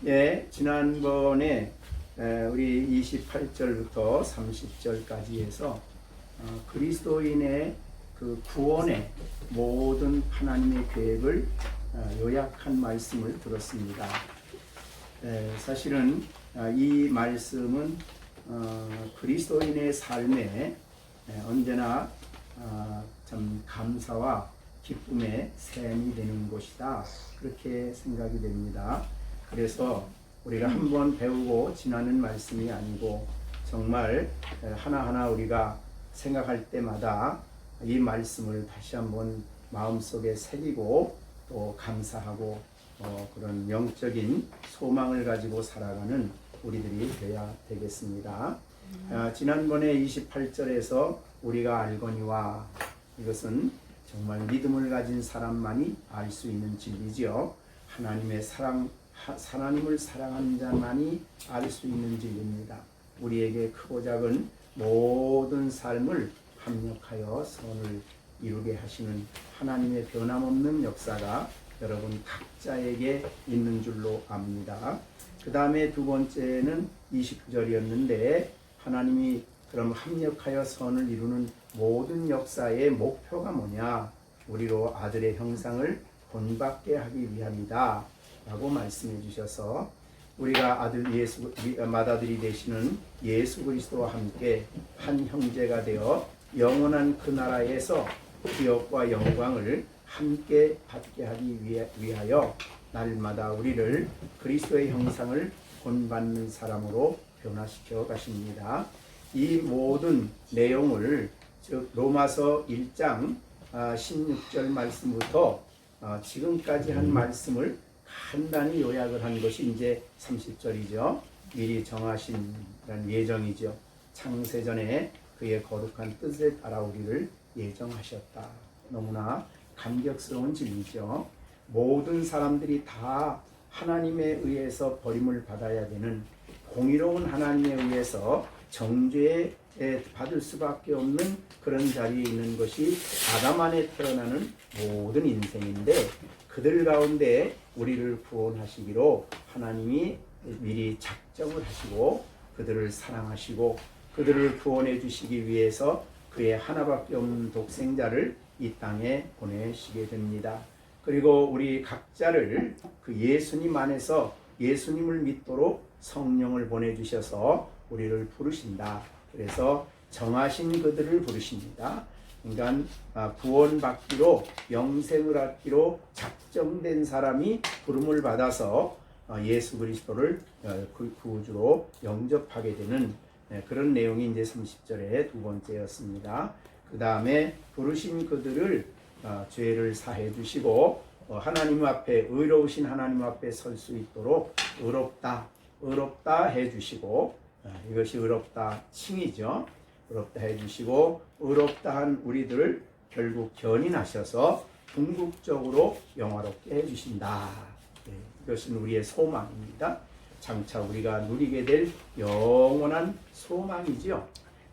예, 지난번에 우리 28절부터 30절까지 해서 그리스도인의 그 구원의 모든 하나님의 계획을 요약한 말씀을 들었습니다. 사실은 이 말씀은 그리스도인의 삶에 언제나 참 감사와 기쁨의 샘이 되는 곳이다, 그렇게 생각이 됩니다. 그래서 우리가 한번 배우고 지나는 말씀이 아니고 정말 하나하나 우리가 생각할 때마다 이 말씀을 다시 한번 마음속에 새기고 또 감사하고 그런 영적인 소망을 가지고 살아가는 우리들이 되어야 되겠습니다. 지난번에 28절에서 우리가 알거니와, 이것은 정말 믿음을 가진 사람만이 알 수 있는 진리지요. 하나님을 사랑하는 자만이 알 수 있는 진리입니다. 우리에게 크고 작은 모든 삶을 합력하여 선을 이루게 하시는 하나님의 변함없는 역사가 여러분 각자에게 있는 줄로 압니다. 그 다음에 두 번째는 29절이었는데, 하나님이 그럼 합력하여 선을 이루는 모든 역사의 목표가 뭐냐? 우리로 아들의 형상을 본받게 하기 위함이다 라고 말씀해 주셔서, 우리가 맏아들이 되시는 예수 그리스도와 함께 한 형제가 되어 영원한 그 나라에서 기업과 영광을 함께 받게 하기 위하여 날마다 우리를 그리스도의 형상을 본받는 사람으로 변화시켜 가십니다. 이 모든 내용을 즉 로마서 1장 16절 말씀부터 지금까지 한 말씀을 간단히 요약을 한 것이 이제 30절이죠. 미리 정하신 예정이죠. 창세전에 그의 거룩한 뜻에 따라 우리를 예정하셨다. 너무나 감격스러운 진리죠. 모든 사람들이 다 하나님에 의해서 버림을 받아야 되는, 공의로운 하나님에 의해서 정죄에 받을 수밖에 없는 그런 자리에 있는 것이 아담 안에 태어나는 모든 인생인데, 그들 가운데 우리를 구원하시기로 하나님이 미리 작정을 하시고 그들을 사랑하시고 그들을 구원해 주시기 위해서 그의 하나밖에 없는 독생자를 이 땅에 보내시게 됩니다. 그리고 우리 각자를 그 예수님 안에서 예수님을 믿도록 성령을 보내주셔서 우리를 부르신다. 그래서 정하신 그들을 부르십니다. 그러니까 구원받기로, 영생을 얻기로 작정된 사람이 부름을 받아서 예수 그리스도를 구주로 영접하게 되는 그런 내용이 이제 30절의 두 번째였습니다. 그 다음에 부르신 그들을 죄를 사해 주시고 하나님 앞에, 의로우신 하나님 앞에 설 수 있도록 의롭다 해 주시고, 이것이 의롭다 칭이죠. 의롭다 해 주시고 의롭다 한 우리들을 결국 견인하셔서 궁극적으로 영화롭게 해 주신다. 이것은 우리의 소망입니다. 장차 우리가 누리게 될 영원한 소망이죠.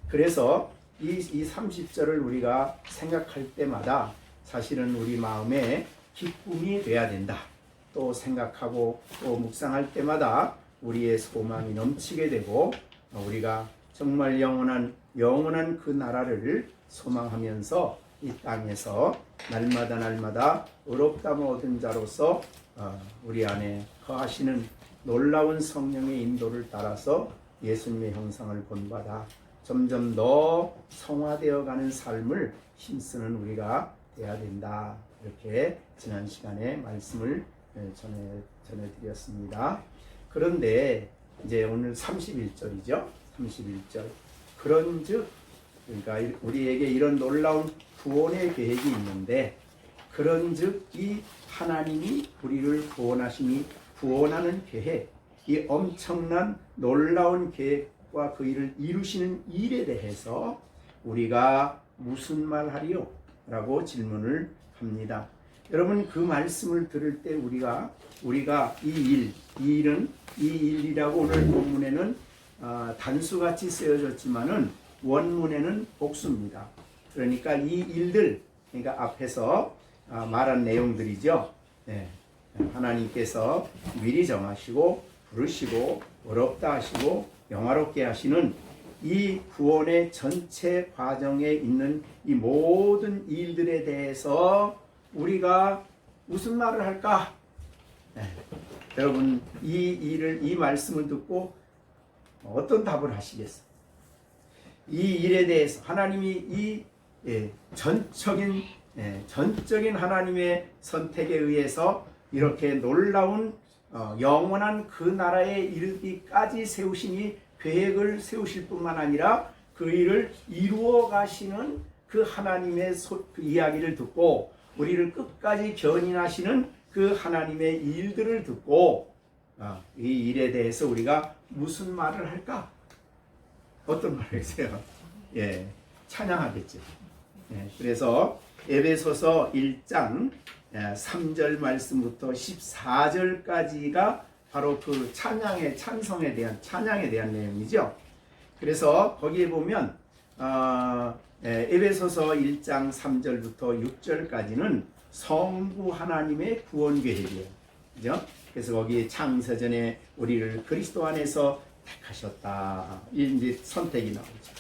그래서 이 30절을 우리가 생각할 때마다 사실은 우리 마음에 기쁨이 돼야 된다. 또 생각하고 또 묵상할 때마다 우리의 소망이 넘치게 되고, 우리가 정말 영원한 그 나라를 소망하면서 이 땅에서 날마다 의롭다 모든 자로서 우리 안에 거하시는 놀라운 성령의 인도를 따라서 예수님의 형상을 본받아 점점 더 성화되어 가는 삶을 힘쓰는 우리가 되어야 된다. 이렇게 지난 시간에 말씀을 전해드렸습니다. 그런데 이제 오늘 31절이죠. 31절. 그런즉, 그러니까 우리에게 이런 놀라운 구원의 계획이 있는데, 그런즉 이 하나님이 우리를 구원하는 계획, 이 엄청난 놀라운 계획과 그 일을 이루시는 일에 대해서 우리가 무슨 말 하리요? 라고 질문을 합니다. 여러분, 그 말씀을 들을 때 우리가 이 일이라고 오늘 본문에는 단수같이 쓰여졌지만은 원문에는 복수입니다. 그러니까 이 일들, 그러니까 앞에서 말한 내용들이죠. 하나님께서 미리 정하시고 부르시고 어렵다 하시고 영화롭게 하시는 이 구원의 전체 과정에 있는 이 모든 일들에 대해서 우리가 무슨 말을 할까? 여러분 이 말씀을 듣고 어떤 답을 하시겠어요? 이 일에 대해서 하나님이 이 전적인 하나님의 선택에 의해서 이렇게 놀라운 영원한 그 나라에 이르기까지 세우시니 계획을 세우실 뿐만 아니라 그 일을 이루어 가시는 그 하나님의 그 이야기를 듣고 우리를 끝까지 견인하시는 그 하나님의 일들을 듣고 이 일에 대해서 우리가 무슨 말을 할까? 어떤 말을 했어요? 찬양하겠죠. 그래서 에베소서 1장 3절 말씀부터 14절까지가 바로 그 찬성에 대한 내용이죠. 그래서 거기에 보면 에베소서 1장 3절부터 6절까지는 성부 하나님의 구원 계획이에요. 그죠? 그래서 거기에 창세전에 우리를 그리스도 안에서 택하셨다. 이제 선택이 나오죠.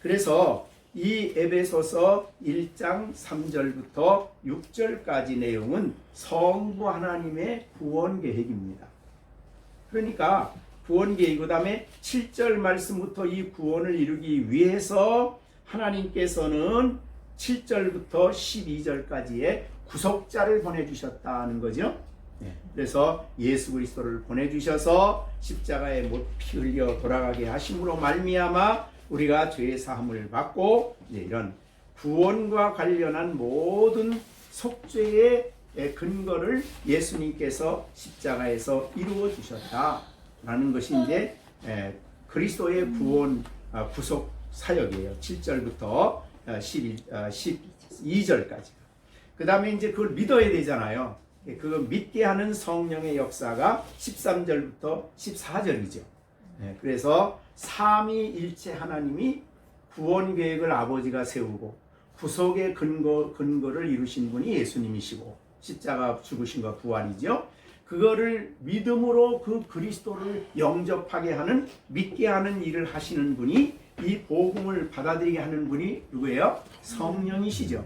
그래서 이 에베소서 1장 3절부터 6절까지 내용은 성부 하나님의 구원 계획입니다. 그러니까 구원 계획, 그 다음에 7절 말씀부터 이 구원을 이루기 위해서 하나님께서는 7절부터 12절까지의 구속자를 보내주셨다는 거죠. 그래서 예수 그리스도를 보내주셔서 십자가에 못 피 흘려 돌아가게 하심으로 말미암아 우리가 죄의 사함을 받고 이런 구원과 관련한 모든 속죄의 근거를 예수님께서 십자가에서 이루어 주셨다라는 것이 이제 그리스도의 구원 구속 사역이에요. 7절부터 12절까지. 그 다음에 이제 그걸 믿어야 되잖아요. 그거 믿게 하는 성령의 역사가 13절부터 14절이죠. 그래서 삼위일체 하나님이 구원 계획을 아버지가 세우고 구속의 근거를 이루신 분이 예수님이시고 십자가 죽으신과 부활이죠. 그거를 믿음으로 그 그리스도를 영접하게 하는 믿게 하는 일을 하시는 분이 이 복음을 받아들이게 하는 분이 누구예요? 성령이시죠.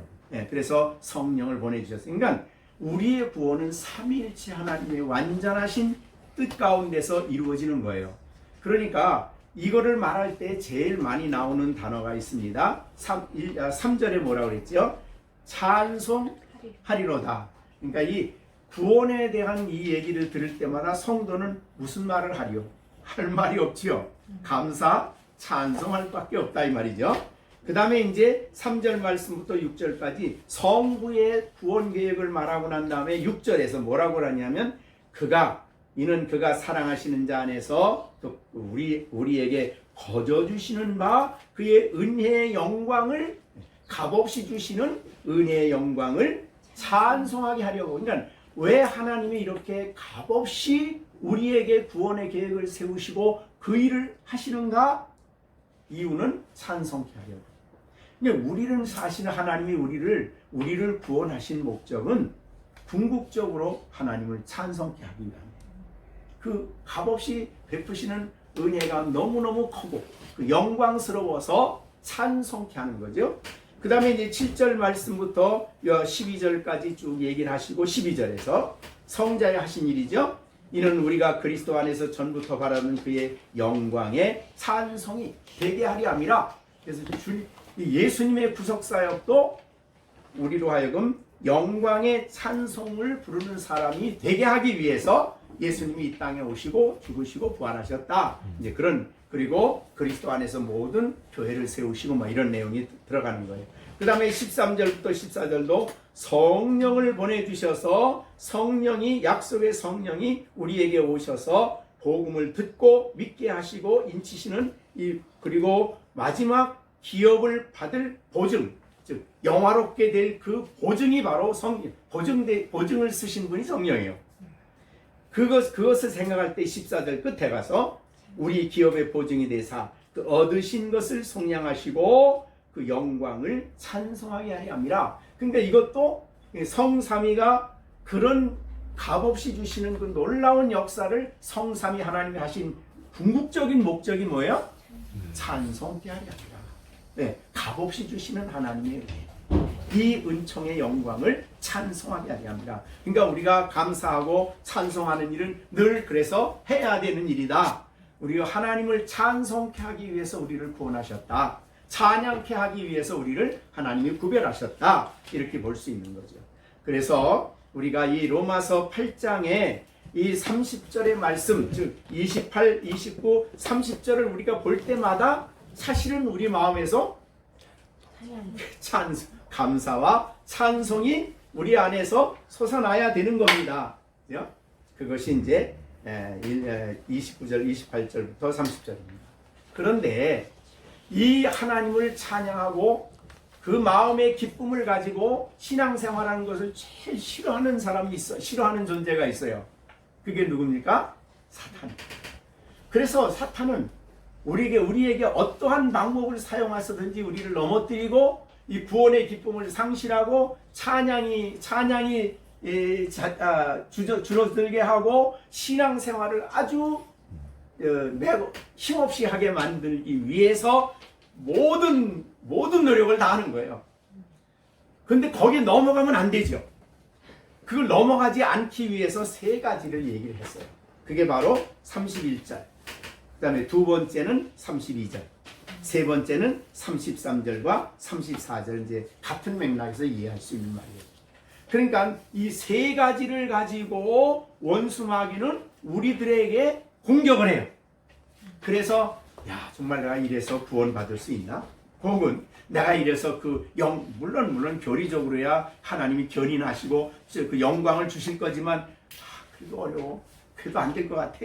그래서 성령을 보내주셨어요. 그러니까 우리의 구원은 삼위일체 하나님의 완전하신 뜻 가운데서 이루어지는 거예요. 그러니까 이거를 말할 때 제일 많이 나오는 단어가 있습니다. 3절에 뭐라고 그랬죠? 찬송하리로다. 그러니까 이 구원에 대한 이 얘기를 들을 때마다 성도는 무슨 말을 하리요? 할 말이 없지요. 감사, 찬송할 밖에 없다 이 말이죠. 그 다음에 이제 3절 말씀부터 6절까지 성부의 구원 계획을 말하고 난 다음에 6절에서 뭐라고 하냐면 이는 그가 사랑하시는 자 안에서 또 우리에게 거저 주시는 바 그의 은혜의 영광을 값없이 주시는 은혜의 영광을 찬송하게 하려고. 그러니까 왜 하나님이 이렇게 값없이 우리에게 구원의 계획을 세우시고 그 일을 하시는가? 이유는 찬송케 하려고. 그러니까 우리는 사실 하나님이 우리를 구원하신 목적은 궁극적으로 하나님을 찬송케 하기 위함이에요. 그 값없이 베푸시는 은혜가 너무너무 크고 그 영광스러워서 찬송케 하는 거죠. 그 다음에 이제 7절 말씀부터 12절까지 쭉 얘기를 하시고 12절에서 성자의 하신 일이죠. 이는 우리가 그리스도 안에서 전부터 바라는 그의 영광의 찬송이 되게 하리 함이라. 그래서 예수님의 구속사역도 우리로 하여금 영광의 찬송을 부르는 사람이 되게 하기 위해서 예수님이 이 땅에 오시고 죽으시고 부활하셨다. 이제 그리고 그리스도 안에서 모든 교회를 세우시고 뭐 이런 내용이 들어가는 거예요. 그 다음에 13절부터 14절도 성령을 보내주셔서 약속의 성령이 우리에게 오셔서 복음을 듣고 믿게 하시고 인치시는 그리고 마지막 기업을 받을 보증, 즉 영화롭게 될 그 보증이 바로 보증을 쓰신 분이 성령이에요. 그것을 생각할 때 14절 끝에 가서 우리 기업의 보증이 되사 그 얻으신 것을 속량하시고 그 영광을 찬송하게 하리 함이라. 그러니까 이것도 성삼위가 그런 값없이 주시는 그 놀라운 역사를 성삼위 하나님이 하신 궁극적인 목적이 뭐예요? 찬송케 하려 합니다. 네, 값없이 주시는 하나님의 은혜, 이 은총의 영광을 찬송하게 하려 합니다. 그러니까 우리가 감사하고 찬송하는 일은 늘 그래서 해야 되는 일이다. 우리가 하나님을 찬송케 하기 위해서 우리를 구원하셨다. 찬양케 하기 위해서 우리를 하나님이 구별하셨다. 이렇게 볼 수 있는 거죠. 그래서 우리가 이 로마서 8장에 이 30절의 말씀, 즉 28, 29, 30절을 우리가 볼 때마다 사실은 우리 마음에서 감사와 찬송이 우리 안에서 솟아나야 되는 겁니다. 그것이 이제 29절, 28절부터 30절입니다. 그런데 이 하나님을 찬양하고 그 마음의 기쁨을 가지고 신앙생활하는 것을 제일 싫어하는 사람이 있어, 싫어하는 존재가 있어요. 그게 누굽니까? 사탄. 그래서 사탄은 우리에게 어떠한 방법을 사용하서든지 우리를 넘어뜨리고 이 구원의 기쁨을 상실하고 찬양이 줄어들게 하고 신앙생활을 아주 매우 힘없이 하게 만들기 위해서 모든 노력을 다 하는 거예요. 근데 거기에 넘어가면 안 되죠. 그걸 넘어가지 않기 위해서 세 가지를 얘기를 했어요. 그게 바로 31절, 그 다음에 두 번째는 32절, 세 번째는 33절과 34절, 이제 같은 맥락에서 이해할 수 있는 말이에요. 그러니까 이 세 가지를 가지고 원수 마귀는 우리들에게 공격을 해요. 그래서 정말 내가 이래서 구원받을 수 있나? 혹은 내가 이래서 물론 교리적으로야 하나님이 견인하시고 그 영광을 주실 거지만 그래도 어려워. 그래도 안 될 것 같아.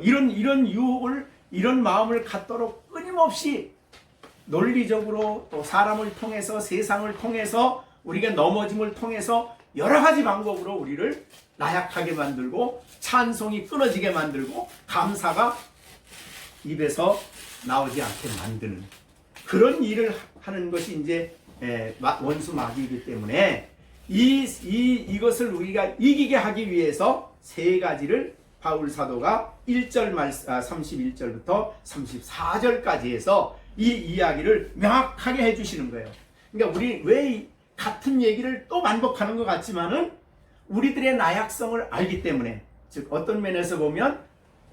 이런 유혹을, 이런 마음을 갖도록 끊임없이 논리적으로 또 사람을 통해서, 세상을 통해서, 우리가 넘어짐을 통해서 여러 가지 방법으로 우리를 나약하게 만들고 찬송이 끊어지게 만들고 감사가 입에서 나오지 않게 만드는 그런 일을 하는 것이 이제 원수 마귀이기 때문에 이것을 우리가 이기게 하기 위해서 세 가지를 바울 사도가 31절부터 34절까지 해서 이 이야기를 명확하게 해주시는 거예요. 그러니까 우리 왜 같은 얘기를 또 반복하는 것 같지만은 우리들의 나약성을 알기 때문에, 즉 어떤 면에서 보면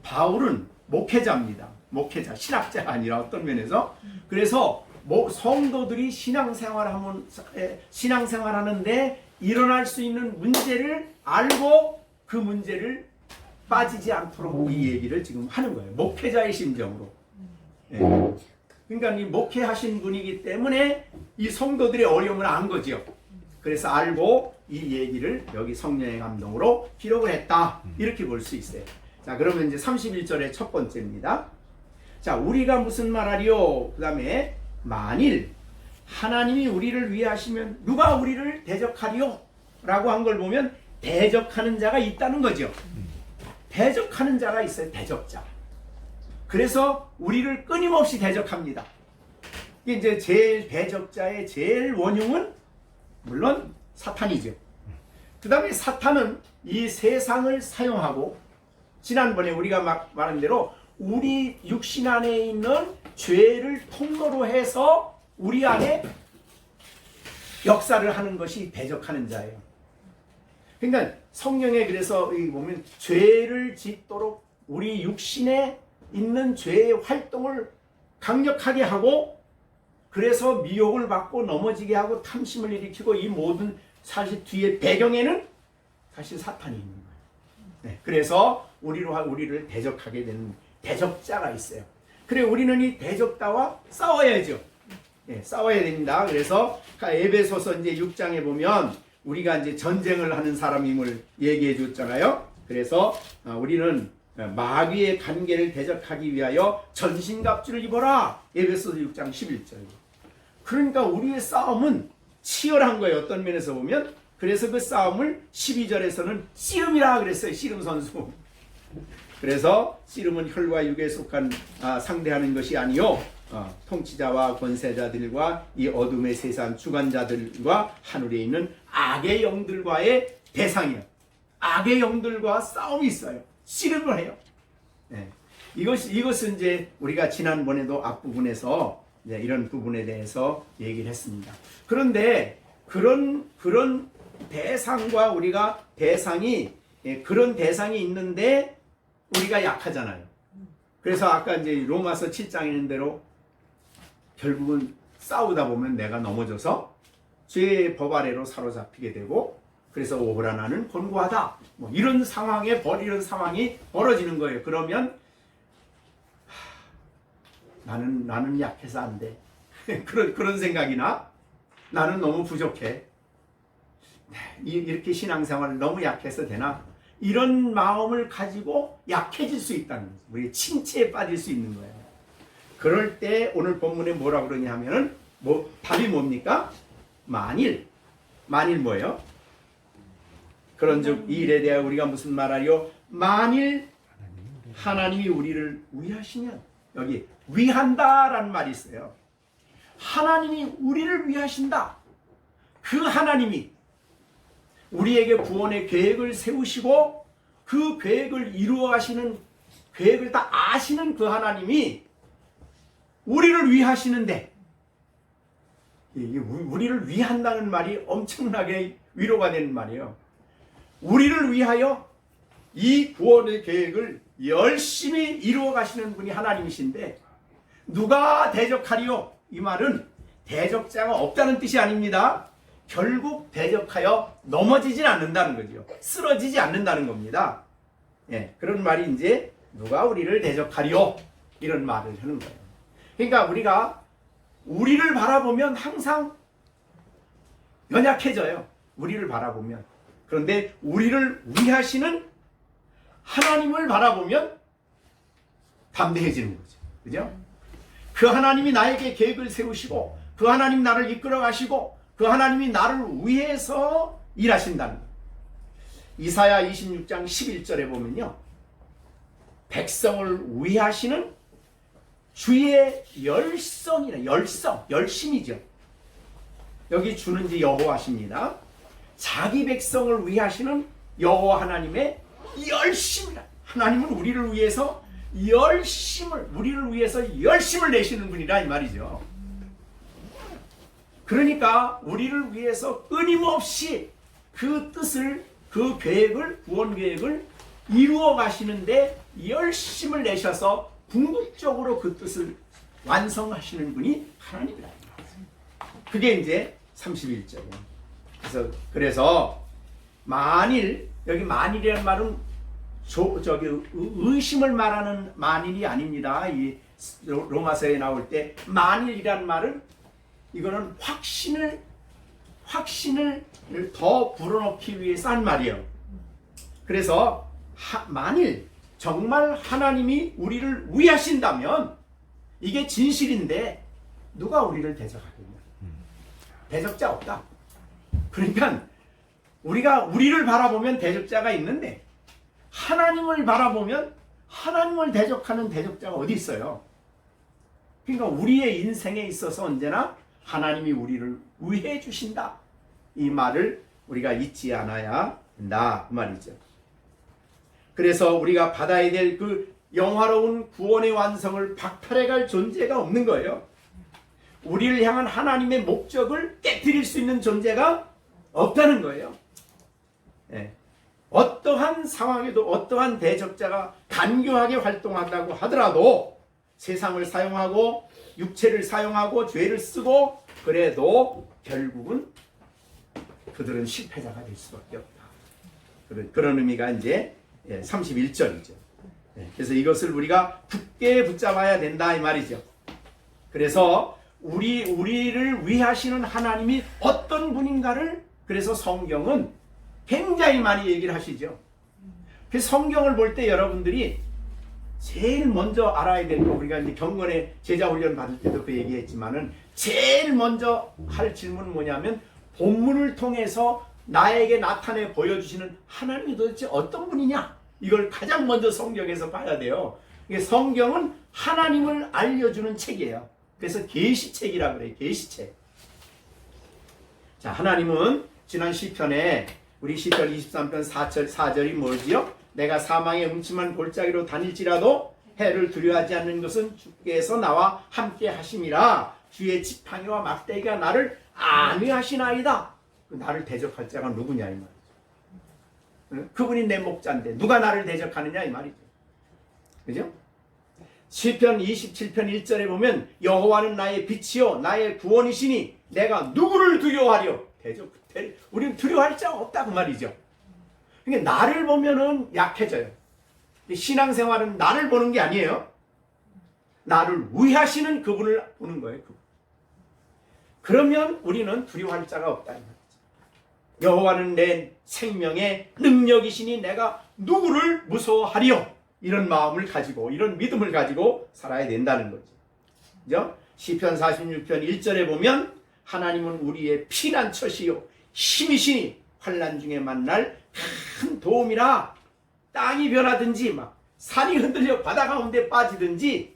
바울은 목회자입니다. 목회자, 신학자가 아니라 어떤 면에서. 그래서 성도들이 신앙생활하는데 일어날 수 있는 문제를 알고 그 문제를 빠지지 않도록 이 얘기를 지금 하는 거예요. 목회자의 심정으로. 그러니까 이 목회하신 분이기 때문에 이 성도들의 어려움을 안 거죠. 그래서 알고 이 얘기를 여기 성령의 감동으로 기록을 했다. 이렇게 볼 수 있어요. 자, 그러면 이제 31절의 첫 번째입니다. 자, 우리가 무슨 말하리요? 그 다음에 만일 하나님이 우리를 위하시면 누가 우리를 대적하리요? 라고 한 걸 보면 대적하는 자가 있다는 거죠. 대적하는 자가 있어요. 대적자. 그래서 우리를 끊임없이 대적합니다. 이제 제일 대적자의 제일 원흉은 물론 사탄이죠. 그 다음에 사탄은 이 세상을 사용하고, 지난번에 우리가 말한 대로 우리 육신 안에 있는 죄를 통로로 해서 우리 안에 역사를 하는 것이 대적하는 자예요. 그러니까 성경에 그래서 보면 죄를 짓도록 우리 육신에 있는 죄의 활동을 강력하게 하고, 그래서 미혹을 받고 넘어지게 하고 탐심을 일으키고, 이 모든 사실 뒤에 배경에는 사실 사탄이 있는 거예요. 네, 그래서 우리를 대적하게 되는 대적자가 있어요. 그래, 우리는 이 대적자와 싸워야죠. 네, 싸워야 됩니다. 그래서 에베소서 이제 6장에 보면 우리가 이제 전쟁을 하는 사람임을 얘기해 줬잖아요. 그래서 우리는 마귀의 관계를 대적하기 위하여 전신갑주를 입어라. 에베소서 6장 11절. 그러니까 우리의 싸움은 치열한 거예요. 어떤 면에서 보면. 그래서 그 싸움을 12절에서는 씨름이라 그랬어요. 씨름 선수. 그래서 씨름은 혈과 육에 속한 상대하는 것이 아니요, 통치자와 권세자들과 이 어둠의 세상 주관자들과 하늘에 있는 악의 영들과의 대상이에요. 악의 영들과 싸움이 있어요. 씨름을 해요. 네. 이것은 이제 우리가 지난번에도 앞부분에서 이런 부분에 대해서 얘기를 했습니다. 그런데 그런 대상과 우리가 그런 대상이 있는데 우리가 약하잖아요. 그래서 아까 이제 로마서 7장에 있는 대로 결국은 싸우다 보면 내가 넘어져서 죄의 법 아래로 사로잡히게 되고, 그래서 오호라 나는 곤고하다, 뭐 이런 상황이 벌어지는 거예요. 그러면 나는 약해서 안 돼. 그런 생각이나 나는 너무 부족해. 이렇게 신앙생활 너무 약해서 되나? 이런 마음을 가지고 약해질 수 있다는 거죠. 우리 침체에 빠질 수 있는 거예요. 그럴 때 오늘 본문에 뭐라 그러냐 하면은 답이 뭡니까? 만일 뭐예요? 그런즉 이 일에 대하여 우리가 무슨 말하리요? 만일 하나님이 우리를 위하시면, 여기 위한다라는 말이 있어요. 하나님이 우리를 위하신다. 그 하나님이 우리에게 구원의 계획을 세우시고 그 계획을 이루어 가시는, 계획을 다 아시는 그 하나님이 우리를 위하시는데, 우리를 위한다는 말이 엄청나게 위로가 되는 말이에요. 우리를 위하여 이 구원의 계획을 열심히 이루어 가시는 분이 하나님이신데, 누가 대적하리요? 이 말은 대적자가 없다는 뜻이 아닙니다. 결국 대적하여 넘어지진 않는다는 거죠. 쓰러지지 않는다는 겁니다. 예, 그런 말이 이제 누가 우리를 대적하리요? 이런 말을 하는 거예요. 그러니까 우리가 우리를 바라보면 항상 연약해져요. 우리를 바라보면. 그런데 우리를 위하시는 하나님을 바라보면 담대해지는 거죠. 그죠? 그 하나님이 나에게 계획을 세우시고 그 하나님 나를 이끌어 가시고 그 하나님이 나를 위해서 일하신다는 거예요. 이사야 26장 11절에 보면요, 백성을 위하시는 주의 열심이죠. 여기 주는 이제 여호와십니다. 자기 백성을 위하시는 여호와 하나님의 열심이라. 하나님은 우리를 위해서 열심을 내시는 분이라 이 말이죠. 그러니까 우리를 위해서 끊임없이 그 뜻을, 그 계획을, 구원 계획을 이루어 가시는데 열심을 내셔서 궁극적으로 그 뜻을 완성하시는 분이 하나님이라. 그게 이제 31절이에요. 그래서 만일, 여기 만일이라는 말은 의심을 말하는 만일이 아닙니다. 이 로마서에 나올 때 만일이라는 말은 이거는 확신을 더 불어넣기 위해서 한 말이에요. 그래서 만일 정말 하나님이 우리를 위하신다면 이게 진실인데 누가 우리를 대적하겠냐? 대적자 없다. 그러니까 우리를 바라보면 대적자가 있는데 하나님을 바라보면 하나님을 대적하는 대적자가 어디 있어요? 그러니까 우리의 인생에 있어서 언제나 하나님이 우리를 위해 주신다. 이 말을 우리가 잊지 않아야 한다. 그 말이죠. 그래서 우리가 받아야 될 그 영화로운 구원의 완성을 박탈해갈 존재가 없는 거예요. 우리를 향한 하나님의 목적을 깨트릴 수 있는 존재가 없다는 거예요. 예. 어떠한 상황에도 어떠한 대적자가 간교하게 활동한다고 하더라도 세상을 사용하고 육체를 사용하고 죄를 쓰고 그래도 결국은 그들은 실패자가 될 수밖에 없다. 그런 의미가 이제 31절이죠. 그래서 이것을 우리가 굳게 붙잡아야 된다 이 말이죠. 그래서 우리를 위하시는 하나님이 어떤 분인가를 그래서 성경은 굉장히 많이 얘기를 하시죠. 그래서 성경을 볼 때 여러분들이 제일 먼저 알아야 될 거, 우리가 이제 경건의 제자 훈련 받을 때도 그 얘기했지만은 제일 먼저 할 질문은 뭐냐면 본문을 통해서 나에게 나타내 보여주시는 하나님이 도대체 어떤 분이냐? 이걸 가장 먼저 성경에서 봐야 돼요. 성경은 하나님을 알려주는 책이에요. 그래서 계시책이라고 그래요. 계시책. 자, 하나님은 지난 시편에 우리 시편 23편 4절이 뭐지요? 내가 사망의 음침한 골짜기로 다닐지라도 해를 두려워하지 않는 것은 주께서 나와 함께 하심이라. 주의 지팡이와 막대기가 나를 안위하시나이다. 나를 대적할 자가 누구냐 이 말이죠. 그분이 내 목자인데 누가 나를 대적하느냐 이 말이죠. 그죠? 시편 27편 1절에 보면 여호와는 나의 빛이요 나의 구원이시니 내가 누구를 두려워하려. 우리는 두려워할 자가 없다 그 말이죠. 그러니까 나를 보면은 약해져요. 신앙생활은 나를 보는 게 아니에요. 나를 위하시는 그분을 보는 거예요. 그러면 우리는 두려워할 자가 없다 이 말이죠. 여호와는 내 생명의 능력이시니 내가 누구를 무서워하리요. 이런 마음을 가지고 이런 믿음을 가지고 살아야 된다는 거죠. 그죠? 시편 46편 1절에 보면 하나님은 우리의 피난처시요 힘이시니 환난 중에 만날 큰 도움이라. 땅이 변하든지 막 산이 흔들려 바다 가운데 빠지든지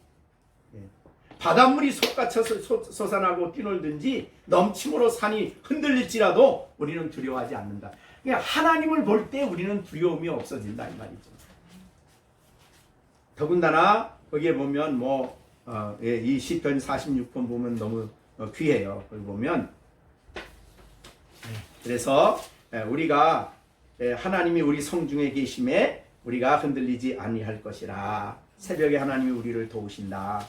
바닷물이 솟아쳐서 솟아나고 뛰놀든지 넘침으로 산이 흔들릴지라도 우리는 두려워하지 않는다. 그러니까 하나님을 볼 때 우리는 두려움이 없어진다 이 말이죠. 더군다나 거기에 보면 이 시편 46편 보면 너무 귀해요. 거기 보면 그래서 우리가 하나님이 우리 성중에 계심에 우리가 흔들리지 아니할 것이라. 새벽에 하나님이 우리를 도우신다.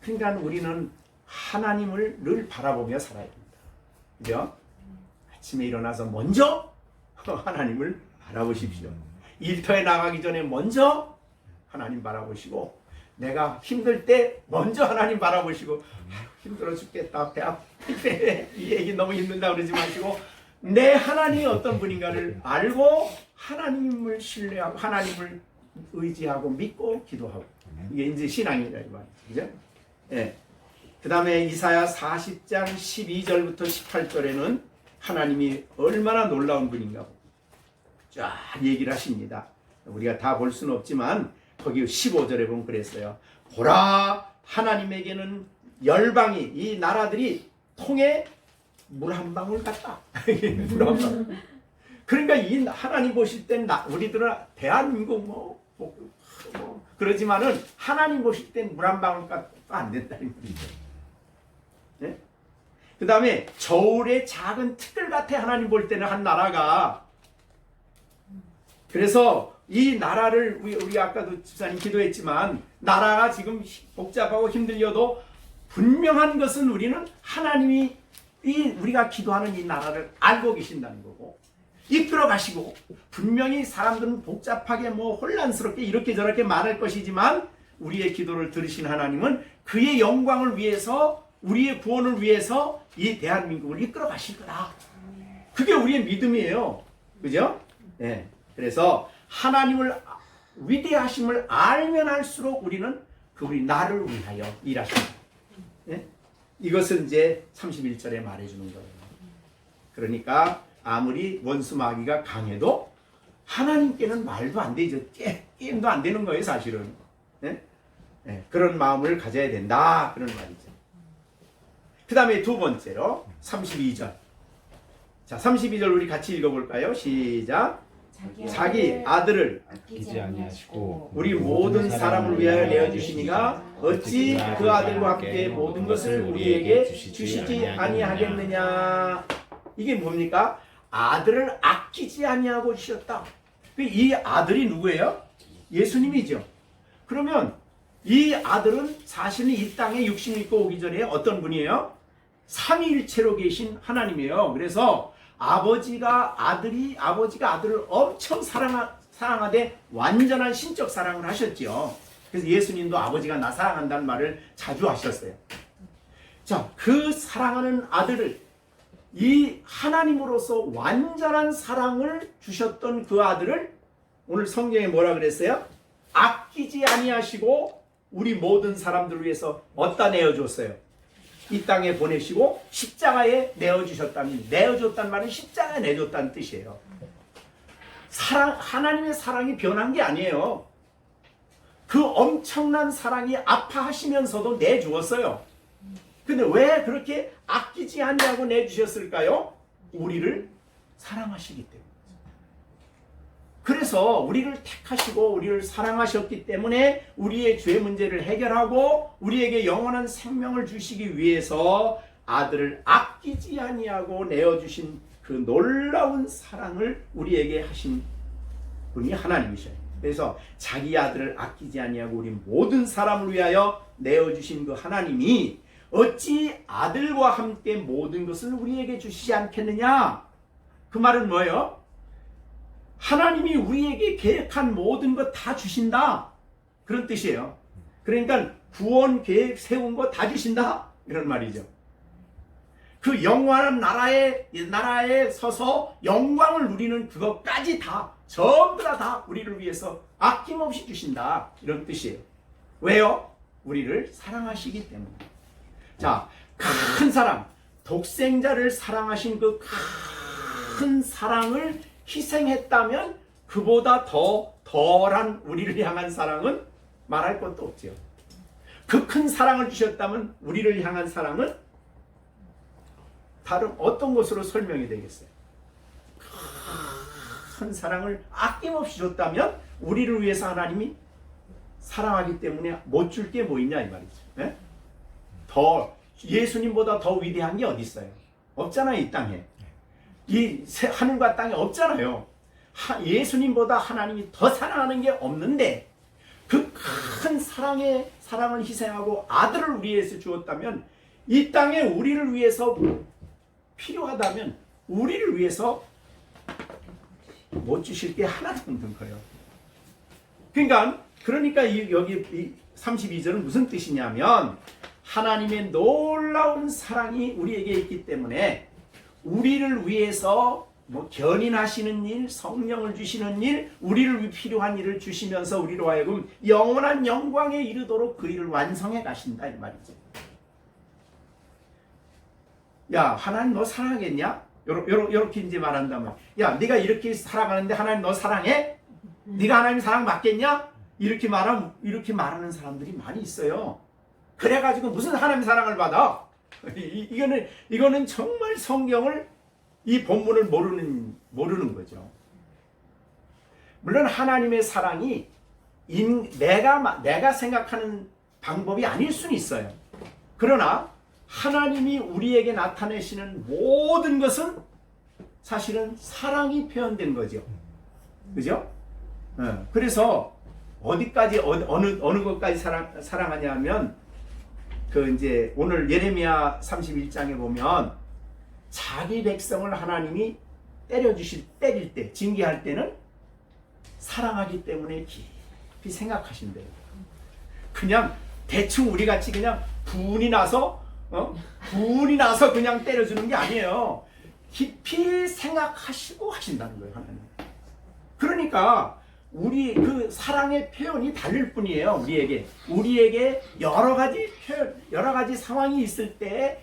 그러니까 우리는 하나님을 늘 바라보며 살아야 됩니다. 그죠? 아침에 일어나서 먼저 하나님을 바라보십시오. 일터에 나가기 전에 먼저 하나님 바라보시고, 내가 힘들 때 먼저 하나님 바라보시고, 힘들어 죽겠다, 배 아프대, 이 얘기 너무 힘든다 그러지 마시고, 내 하나님이 어떤 분인가를 알고 하나님을 신뢰하고 하나님을 의지하고 믿고 기도하고, 이게 이제 신앙이다 이 말이죠. 그죠? 예. 그 다음에 이사야 40장 12절부터 18절에는 하나님이 얼마나 놀라운 분인가 쫙 얘기를 하십니다. 우리가 다 볼 수는 없지만 거기 15절에 보면 그랬어요. 보라, 하나님에게는 열방이, 이 나라들이 통에 물 한 방울 같다. 물 한 방울. 그러니까 이 하나님 보실 땐 우리들은 대한민국 그러지만은 하나님 보실 땐 물 한 방울값도 안 된다는 거죠. 네? 그 다음에 저울의 작은 티끌 같아 하나님 볼 때는 한 나라가. 그래서 이 나라를 우리 아까도 집사님 기도했지만 나라가 지금 복잡하고 힘들려도 분명한 것은 우리는 하나님이 우리가 기도하는 이 나라를 알고 계신다는 거고 이끌어 가시고, 분명히 사람들은 복잡하게 혼란스럽게 이렇게 저렇게 말할 것이지만 우리의 기도를 들으신 하나님은 그의 영광을 위해서, 우리의 구원을 위해서 이 대한민국을 이끌어 가실 거다. 그게 우리의 믿음이에요. 그죠? 네. 그래서 하나님을 위대하심을 알면 할수록 우리는 우리 나를 위하여 일하십니다. 네? 이것은 이제 31절에 말해주는 거예요. 그러니까 아무리 원수 마귀가 강해도 하나님께는 말도 안 되죠. 게임도 안 되는 거예요, 사실은. 네? 네, 그런 마음을 가져야 된다, 그런 말이죠. 그 다음에 두 번째로 32절. 자, 32절 우리 같이 읽어볼까요? 시작. 자기 아들을 아끼지 아니하시고 우리 모든 사람을 위하여 내어주시니가 어찌 그 아들과 함께 모든 것을 우리에게 주시지 아니하겠느냐. 이게 뭡니까? 아들을 아끼지 아니하고 주셨다. 이 아들이 누구예요? 예수님이죠. 그러면 이 아들은 사실은 이 땅에 육신을 입고 오기 전에 어떤 분이에요? 삼위일체로 계신 하나님이에요. 그래서 아버지가 아들을 엄청 사랑하되 완전한 신적 사랑을 하셨죠. 그래서 예수님도 아버지가 나 사랑한다는 말을 자주 하셨어요. 자, 그 사랑하는 아들을, 이 하나님으로서 완전한 사랑을 주셨던 그 아들을 오늘 성경에 뭐라 그랬어요? 아끼지 아니하시고 우리 모든 사람들을 위해서 어디다 내어줬어요? 이 땅에 보내시고 십자가에 내어줬다는 말은 십자가에 내줬다는 뜻이에요. 하나님의 사랑이 변한 게 아니에요. 그 엄청난 사랑이 아파하시면서도 내주었어요. 근데 왜 그렇게 아끼지 아니하고 내주셨을까요? 우리를 사랑하시기 때문에. 그래서 우리를 택하시고 우리를 사랑하셨기 때문에 우리의 죄 문제를 해결하고 우리에게 영원한 생명을 주시기 위해서 아들을 아끼지 아니하고 내어주신 그 놀라운 사랑을 우리에게 하신 분이 하나님이셔요. 그래서 자기 아들을 아끼지 아니하고 우리 모든 사람을 위하여 내어주신 그 하나님이 어찌 아들과 함께 모든 것을 우리에게 주시지 않겠느냐? 그 말은 뭐예요? 하나님이 우리에게 계획한 모든 것 다 주신다, 그런 뜻이에요. 그러니까 구원 계획 세운 거 다 주신다, 이런 말이죠. 그 영원한 나라에 서서 영광을 누리는 그것까지 다 전부 다 우리를 위해서 아낌없이 주신다, 이런 뜻이에요. 왜요? 우리를 사랑하시기 때문에. 자, 큰 사랑, 독생자를 사랑하신 그 큰 사랑을 희생했다면 그보다 덜한 우리를 향한 사랑은 말할 것도 없죠. 그 큰 사랑을 주셨다면 우리를 향한 사랑은 다른 어떤 것으로 설명이 되겠어요? 큰 사랑을 아낌없이 줬다면 우리를 위해서 하나님이 사랑하기 때문에 못 줄 게 뭐 있냐, 이 말이죠. 네? 더 예수님보다 더 위대한 게 어디 있어요? 없잖아요, 이 땅에. 이 하늘과 땅에 없잖아요. 예수님보다 하나님이 더 사랑하는 게 없는데 그 큰 사랑을 희생하고 아들을 우리에서 주었다면, 이 땅에 우리를 위해서 필요하다면 우리를 위해서 못 주실 게 하나도 없는 거예요. 그러니까 여기 이 32절은 무슨 뜻이냐면, 하나님의 놀라운 사랑이 우리에게 있기 때문에 우리를 위해서 견인하시는 일, 성령을 주시는 일, 우리를 위해 필요한 일을 주시면서 우리로 하여금 영원한 영광에 이르도록 그 일을 완성해 가신다, 이 말이죠. 야, 하나님 너 사랑하겠냐? 요렇게 이제 말한다면, 야, 네가 이렇게 살아가는데 하나님 너 사랑해? 네가 하나님 사랑 받겠냐? 이렇게 말하는 사람들이 많이 있어요. 그래가지고 무슨 하나님 사랑을 받아? 이거는 정말 성경을, 이 본문을 모르는 거죠. 물론 하나님의 사랑이 내가 생각하는 방법이 아닐 수는 있어요. 그러나 하나님이 우리에게 나타내시는 모든 것은 사실은 사랑이 표현된 거죠. 그죠? 그래서 어디까지 어느 것까지 사랑하냐면, 이제 오늘 예레미야 31장에 보면 자기 백성을 하나님이 때릴 때, 징계할 때는 사랑하기 때문에 깊이 생각하신대요. 그냥 대충 우리 같이 그냥 분이 나서 그냥 때려주는 게 아니에요. 깊이 생각하시고 하신다는 거예요, 하나님. 그러니까 우리 그 사랑의 표현이 다를 뿐이에요. 우리에게 여러 가지 상황이 있을 때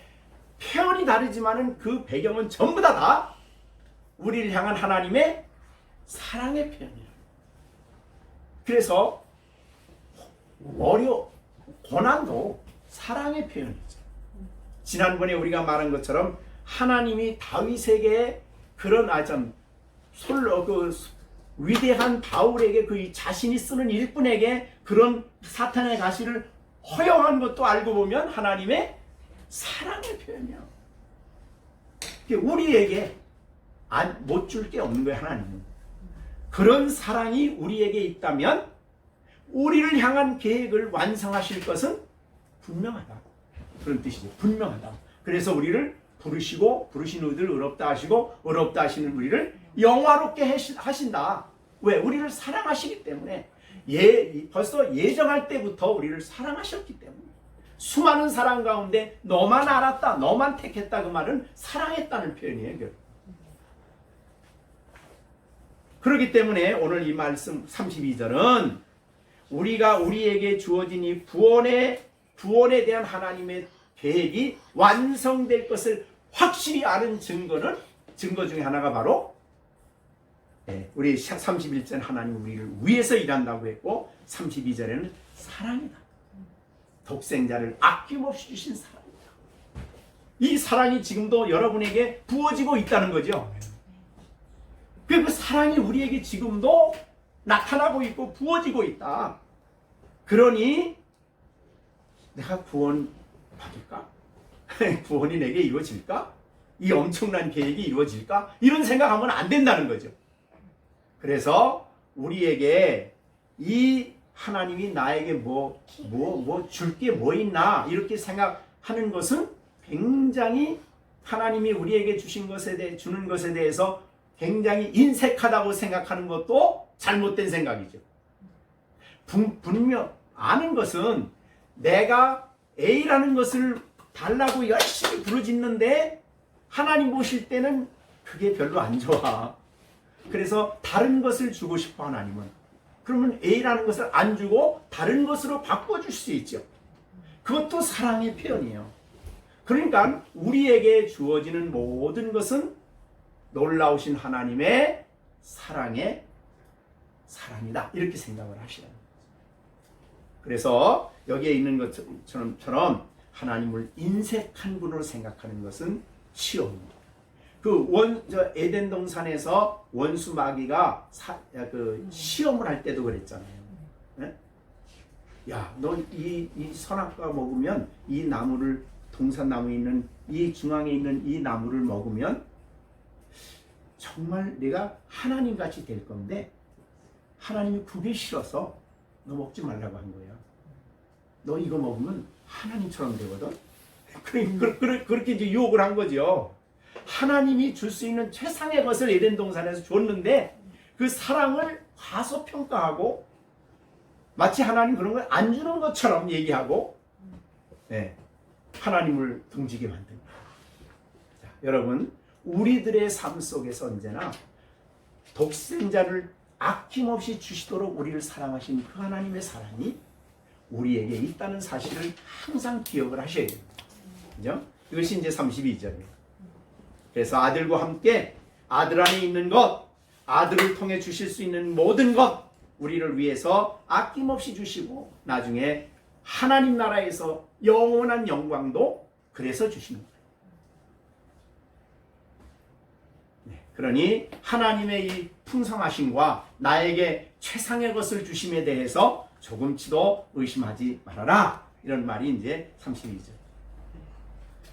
표현이 다르지만은 그 배경은 전부 다 우리를 향한 하나님의 사랑의 표현이에요. 그래서 고난도 사랑의 표현이죠. 지난번에 우리가 말한 것처럼 하나님이 다윗에게 그런 위대한 바울에게 그 자신이 쓰는 일꾼에게 그런 사탄의 가시를 허용한 것도 알고 보면 하나님의 사랑의 표현이야. 우리에게 못 줄 게 없는 거예요, 하나님은. 그런 사랑이 우리에게 있다면 우리를 향한 계획을 완성하실 것은 분명하다, 그런 뜻이죠. 분명하다. 그래서 우리를 부르신 우리를 의롭다 하시고 의롭다 하시는 우리를 영화롭게 하신다. 왜? 우리를 사랑하시기 때문에. 벌써 예정할 때부터 우리를 사랑하셨기 때문에. 수많은 사랑 가운데 너만 알았다, 너만 택했다, 그 말은 사랑했다는 표현이에요. 그렇기 때문에 오늘 이 말씀 32절은 우리에게 주어진 이 구원에 대한 하나님의 계획이 완성될 것을 확실히 아는 증거 중에 하나가 바로 우리 31절 하나님 우리를 위해서 일한다고 했고, 32절에는 사랑이다. 독생자를 아낌없이 주신 사랑이다. 이 사랑이 지금도 여러분에게 부어지고 있다는 거죠. 그 사랑이 우리에게 지금도 나타나고 있고 부어지고 있다. 그러니 내가 구원 받을까? 구원이 내게 이루어질까? 이 엄청난 계획이 이루어질까? 이런 생각하면 안 된다는 거죠. 그래서 우리에게 이 하나님이 나에게 줄 게 뭐 있나 이렇게 생각하는 것은 굉장히 하나님이 우리에게 주신 것에 대해 주는 것에 대해서 굉장히 인색하다고 생각하는 것도 잘못된 생각이죠. 분명 아는 것은 내가 A라는 것을 달라고 열심히 부르짖는데 하나님 보실 때는 그게 별로 안 좋아. 그래서 다른 것을 주고 싶어 하나님은. 그러면 A라는 것을 안 주고 다른 것으로 바꿔줄 수 있죠. 그것도 사랑의 표현이에요. 그러니까 우리에게 주어지는 모든 것은 놀라우신 하나님의 사랑의 사랑이다. 이렇게 생각을 하시라는 거죠. 그래서 여기에 있는 것처럼 하나님을 인색한 분으로 생각하는 것은 시험입니다. 에덴 동산에서 원수 마귀가 시험을 할 때도 그랬잖아요. 네? 야, 너 이 선악과 먹으면 이 나무를 동산나무에 있는 이 중앙에 있는 이 나무를 먹으면 정말 내가 하나님 같이 될 건데 하나님이 그게 싫어서 너 먹지 말라고 한 거야. 너 이거 먹으면 하나님처럼 되거든. 그렇게 이제 유혹을 한 거죠. 하나님이 줄 수 있는 최상의 것을 에덴 동산에서 줬는데 그 사랑을 과소평가하고 마치 하나님 그런 걸 안 주는 것처럼 얘기하고 하나님을 등지게 만든 거예요. 자, 여러분 우리들의 삶 속에서 언제나 독생자를 아낌없이 주시도록 우리를 사랑하신 그 하나님의 사랑이 우리에게 있다는 사실을 항상 기억을 하셔야 됩니다. 그죠? 이것이 이제 32절입니다. 그래서 아들과 함께 아들 안에 있는 것, 아들을 통해 주실 수 있는 모든 것, 우리를 위해서 아낌없이 주시고 나중에 하나님 나라에서 영원한 영광도 그래서 주시는 거예요. 네, 그러니 하나님의 이 풍성하심과 나에게 최상의 것을 주심에 대해서 조금치도 의심하지 말아라. 이런 말이 이제 32절.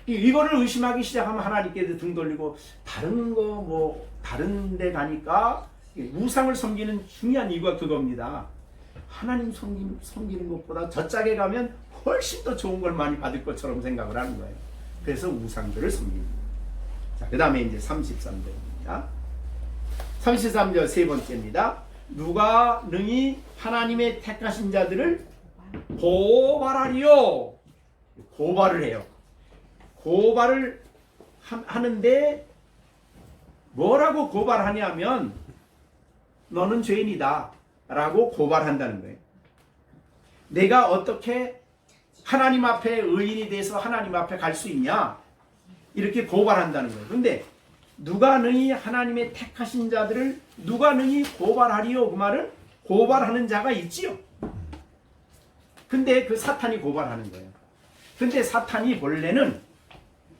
이거를 의심하기 시작하면 하나님께 등 돌리고 다른 데 가니까 우상을 섬기는 중요한 이유가 그겁니다. 하나님 섬기는 것보다 저짝에 가면 훨씬 더 좋은 걸 많이 받을 것처럼 생각을 하는 거예요. 그래서 우상들을 섬깁니다. 자, 그 다음에 이제 33절입니다. 33절 세 번째입니다. 누가 능히 하나님의 택하신 자들을 고발하리요. 고발을 해요. 고발을 하는데 뭐라고 고발하냐면 너는 죄인이다 라고 고발한다는 거예요. 내가 어떻게 하나님 앞에 의인이 돼서 하나님 앞에 갈 수 있냐 이렇게 고발한다는 거예요. 그런데 누가 능히 하나님의 택하신 자들을 누가 능히 고발하리요? 그 말은 고발하는 자가 있지요. 근데 그 사탄이 고발하는 거예요. 근데 사탄이 본래는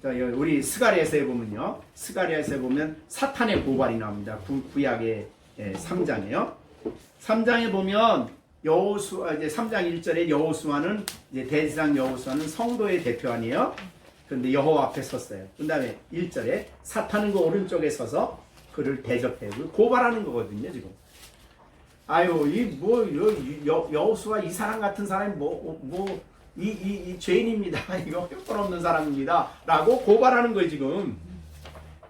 우리 스가랴서에 보면요. 스가랴서에 보면 사탄의 고발이 나옵니다. 구약의 3장이에요. 3장에 보면 여호수아 이제 3장 1절에 여호수아는 이제 대제사장 여호수아는 성도의 대표 아니에요. 그런데 여호와 앞에 섰어요. 그다음에 1절에 사탄은 그 오른쪽에 서서 그를 대적해요. 고발하는 거거든요, 지금. 아유, 여호수아 이 사람 같은 사람이 이 죄인입니다. 이거 형편없는 사람입니다. 라고 고발하는 거예요, 지금.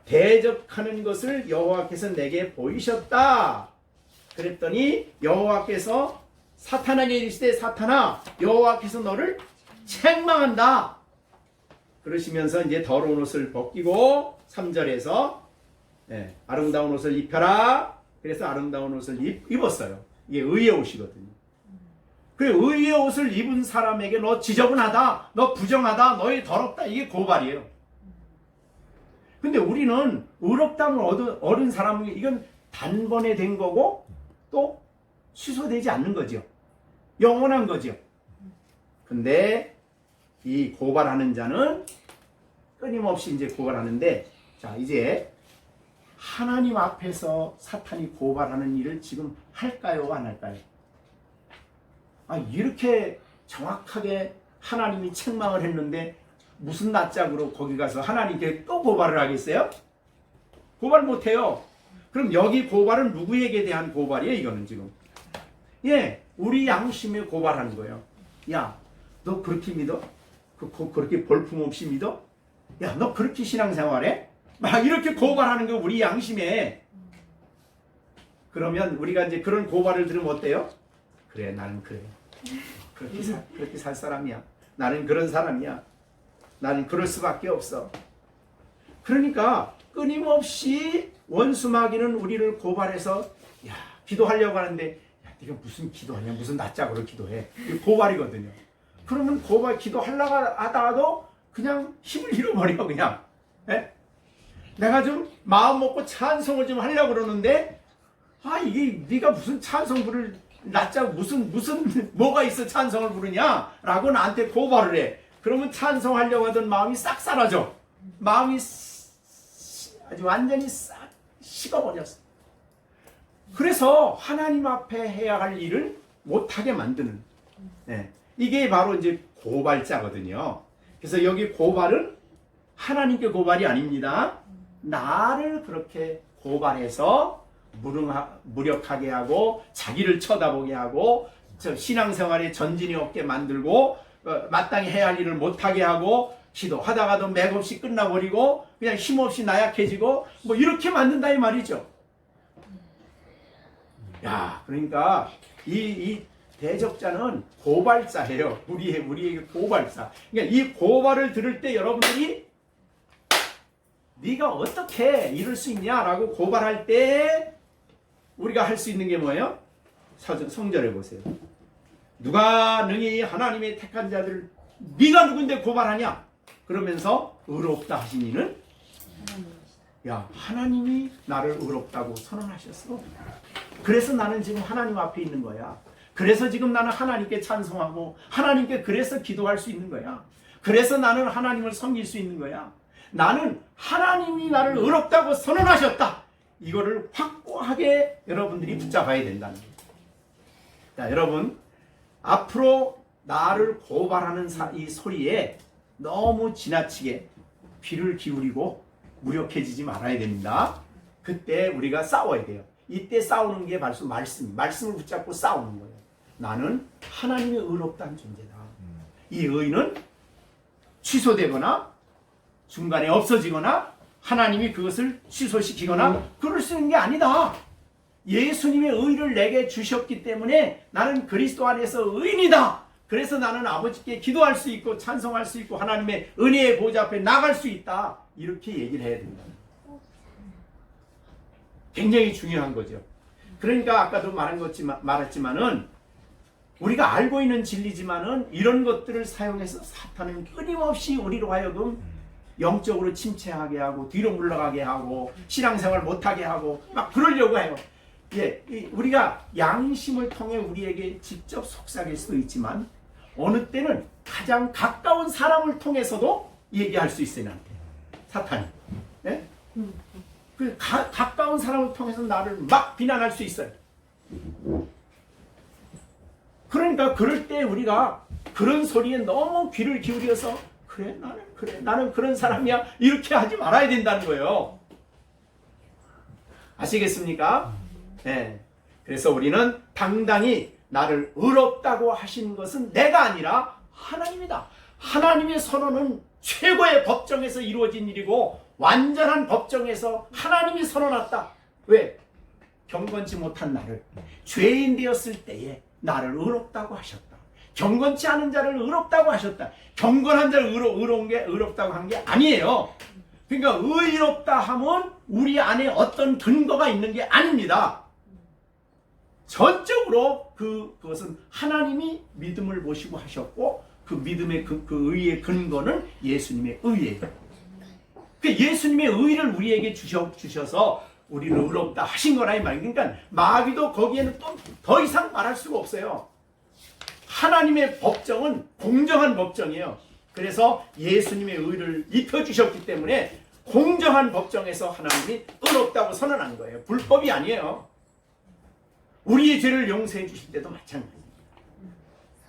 대적하는 것을 여호와께서 내게 보이셨다. 그랬더니 여호와께서 사탄에게 이르시되 사탄아, 여호와께서 너를 책망한다. 그러시면서 이제 더러운 옷을 벗기고 3절에서 아름다운 옷을 입혀라. 그래서 아름다운 옷을 입었어요. 이게 의의 옷이거든요. 그 의의 옷을 입은 사람에게 너 지저분하다, 너 부정하다, 너희 더럽다, 이게 고발이에요. 근데 우리는 의롭다함을 얻은 사람은 이건 단번에 된 거고 또 취소되지 않는 거죠. 영원한 거죠. 근데 이 고발하는 자는 끊임없이 이제 고발하는데, 자, 이제 하나님 앞에서 사탄이 고발하는 일을 지금 할까요, 안 할까요? 이렇게 정확하게 하나님이 책망을 했는데 무슨 낯짝으로 거기 가서 하나님께 또 고발을 하겠어요? 고발 못해요. 그럼 여기 고발은 누구에게 대한 고발이에요? 이거는 지금 우리 양심에 고발하는 거예요. 야, 너 그렇게 믿어? 그렇게 볼품없이 믿어? 야, 너 그렇게 신앙생활해? 막 이렇게 고발하는 거 우리 양심에. 그러면 우리가 이제 그런 고발을 들으면 어때요? 그래, 나는 그래. 그렇게 살 사람이야. 나는 그런 사람이야. 나는 그럴 수밖에 없어. 그러니까 끊임없이 원수 마귀는 우리를 고발해서 기도하려고 하는데 네가 무슨 기도하냐, 무슨 낯짝으로 기도해. 이게 고발이거든요. 그러면 고발 기도하려고 하다가도 그냥 힘을 잃어버려 그냥. 내가 좀 마음 먹고 찬송을 좀 하려고 그러는데 이게 네가 무슨 찬송부를 낯짝 무슨 뭐가 있어 찬송을 부르냐라고 나한테 고발을 해. 그러면 찬송하려고 하던 마음이 싹 사라져. 마음이 아주 완전히 싹 식어버렸어. 그래서 하나님 앞에 해야 할 일을 못하게 만드는, 이게 바로 이제 고발자거든요. 그래서 여기 고발은 하나님께 고발이 아닙니다. 나를 그렇게 고발해서 무력하게 하고 자기를 쳐다보게 하고 신앙생활에 전진이 없게 만들고 마땅히 해야 할 일을 못하게 하고 기도하다가도 맥없이 끝나버리고 그냥 힘없이 나약해지고 뭐 이렇게 만든다 이 말이죠. 그러니까 이 대적자는 고발자예요. 우리에게 고발자. 그러니까 이 고발을 들을 때 여러분들이 네가 어떻게 이럴 수 있냐라고 고발할 때 우리가 할 수 있는 게 뭐예요? 성절해 보세요. 누가 능히 하나님의 택한 자들을 네가 누군데 고발하냐? 그러면서 의롭다 하신 이는 하나님이 나를 의롭다고 선언하셨어. 그래서 나는 지금 하나님 앞에 있는 거야. 그래서 지금 나는 하나님께 찬송하고 하나님께 그래서 기도할 수 있는 거야. 그래서 나는 하나님을 섬길 수 있는 거야. 나는 하나님이 나를 의롭다고 선언하셨다. 이거를 확고하게 여러분들이 붙잡아야 된다는 거예요. 자, 여러분 앞으로 나를 고발하는 이 소리에 너무 지나치게 귀를 기울이고 무력해지지 말아야 됩니다. 그때 우리가 싸워야 돼요. 이때 싸우는 게 바로 말씀을 붙잡고 싸우는 거예요. 나는 하나님의 의롭다는 존재다. 이 의는 취소되거나 중간에 없어지거나 하나님이 그것을 취소시키거나 그럴 수 있는 게 아니다. 예수님의 의를 내게 주셨기 때문에 나는 그리스도 안에서 의인이다. 그래서 나는 아버지께 기도할 수 있고 찬송할 수 있고 하나님의 은혜의 보좌 앞에 나갈 수 있다. 이렇게 얘기를 해야 된다. 굉장히 중요한 거죠. 그러니까 아까도 말했지만은 우리가 알고 있는 진리지만은 이런 것들을 사용해서 사탄은 끊임없이 우리로 하여금 영적으로 침체하게 하고 뒤로 물러가게 하고 신앙생활 못하게 하고 막 그러려고 해요. 우리가 양심을 통해 우리에게 직접 속삭일 수도 있지만 어느 때는 가장 가까운 사람을 통해서도 얘기할 수 있어요. 나한테 사탄이. 그 가까운 사람을 통해서 나를 막 비난할 수 있어요. 그러니까 그럴 때 우리가 그런 소리에 너무 귀를 기울여서 나는 그런 사람이야 이렇게 하지 말아야 된다는 거예요. 아시겠습니까? 그래서 우리는 당당히 나를 의롭다고 하신 것은 내가 아니라 하나님이다. 하나님의 선언은 최고의 법정에서 이루어진 일이고 완전한 법정에서 하나님이 선언했다. 왜? 경건치 못한 나를 죄인 되었을 때에 나를 의롭다고 하셨다. 경건치 않은 자를 의롭다고 하셨다. 경건한 자를 의로운 게 의롭다고 한 게 아니에요. 그러니까 의롭다 하면 우리 안에 어떤 근거가 있는 게 아닙니다. 전적으로 그것은 하나님이 믿음을 보시고 하셨고 그 믿음의 그 의의 근거는 예수님의 의예요. 그 예수님의 의를 우리에게 주셔서 우리를 의롭다 하신 거라 이 말이에요. 그러니까 마귀도 거기에는 또 더 이상 말할 수가 없어요. 하나님의 법정은 공정한 법정이에요. 그래서 예수님의 의를 입혀주셨기 때문에 공정한 법정에서 하나님이 의롭다고 선언한 거예요. 불법이 아니에요. 우리의 죄를 용서해 주실 때도 마찬가지입니다.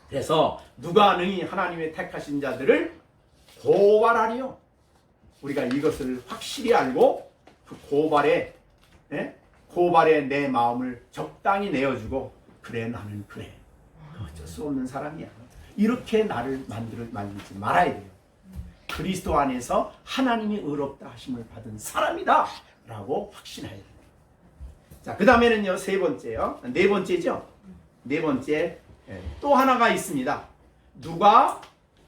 그래서 누가 능히 하나님의 택하신 자들을 고발하리요. 우리가 이것을 확실히 알고 그 고발에 내 마음을 적당히 내어주고 그래 나는 그래 어쩔 수 없는 사람이야. 이렇게 나를 만들지 말아야 돼요. 그리스도 안에서 하나님이 의롭다 하심을 받은 사람이다 라고 확신해야 돼요. 자, 그 다음에는요, 세 번째요. 네 번째죠. 네 번째 또 하나가 있습니다. 누가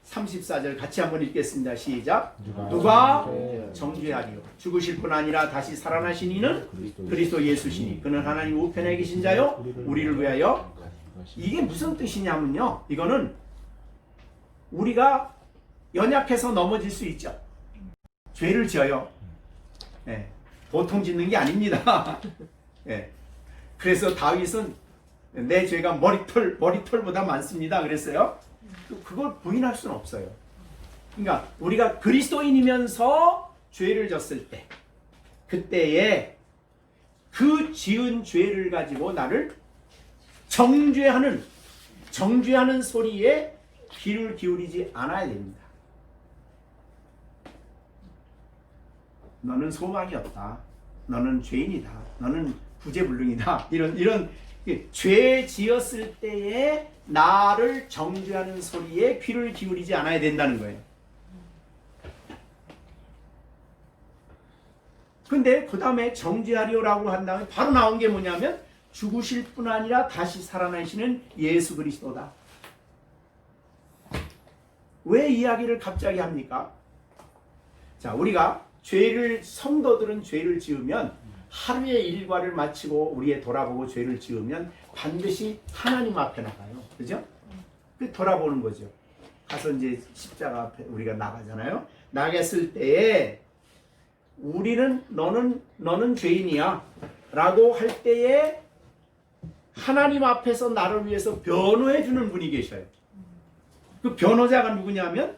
34절 같이 한번 읽겠습니다. 시작. 누가 정죄하리요. 죽으실 뿐 아니라 다시 살아나신 이는 그리스도 예수시니 그는 하나님 우편에 계신 자요 우리를 위하여. 이게 무슨 뜻이냐면요, 이거는 우리가 연약해서 넘어질 수 있죠. 죄를 지어요. 보통 짓는 게 아닙니다. 그래서 다윗은 내 죄가 머리털보다 많습니다 그랬어요. 그걸 부인할 수는 없어요. 그러니까 우리가 그리스도인이면서 죄를 졌을 때, 그때에 그 지은 죄를 가지고 나를 정죄하는 소리에 귀를 기울이지 않아야 됩니다. 너는 소망이 없다. 너는 죄인이다. 너는 구제불능이다. 이런 죄 지었을 때에 나를 정죄하는 소리에 귀를 기울이지 않아야 된다는 거예요. 근데 그 다음에 정죄하리오라고 한 다음에 바로 나온 게 뭐냐면 죽으실 뿐 아니라 다시 살아나시는 예수 그리스도다. 왜 이야기를 갑자기 합니까? 자, 우리가 성도들은 죄를 지으면 하루의 일과를 마치고 우리의 돌아보고 죄를 지으면 반드시 하나님 앞에 나가요. 그죠? 그 돌아보는 거죠. 가서 이제 십자가 앞에 우리가 나가잖아요. 나갔을 때에 우리는 너는 죄인이야 라고 할 때에 하나님 앞에서 나를 위해서 변호해 주는 분이 계셔요. 그 변호자가 누구냐면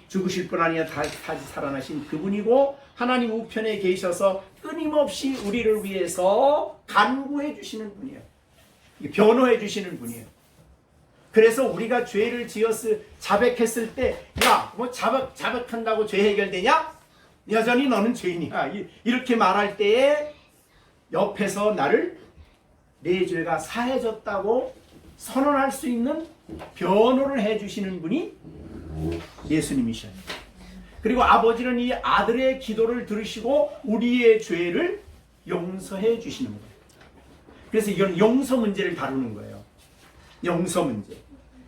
죽으실 뿐 아니라 다시 살아나신 그분이고 하나님 우편에 계셔서 끊임없이 우리를 위해서 간구해 주시는 분이에요. 변호해 주시는 분이에요. 그래서 우리가 죄를 자백했을 때 야, 뭐 자백한다고 죄 해결되냐? 여전히 너는 죄인이야. 이렇게 말할 때에 옆에서 내 죄가 사해졌다고 선언할 수 있는 변호를 해주시는 분이 예수님이셔요. 그리고 아버지는 이 아들의 기도를 들으시고 우리의 죄를 용서해 주시는 거예요. 그래서 이건 용서 문제를 다루는 거예요. 용서 문제.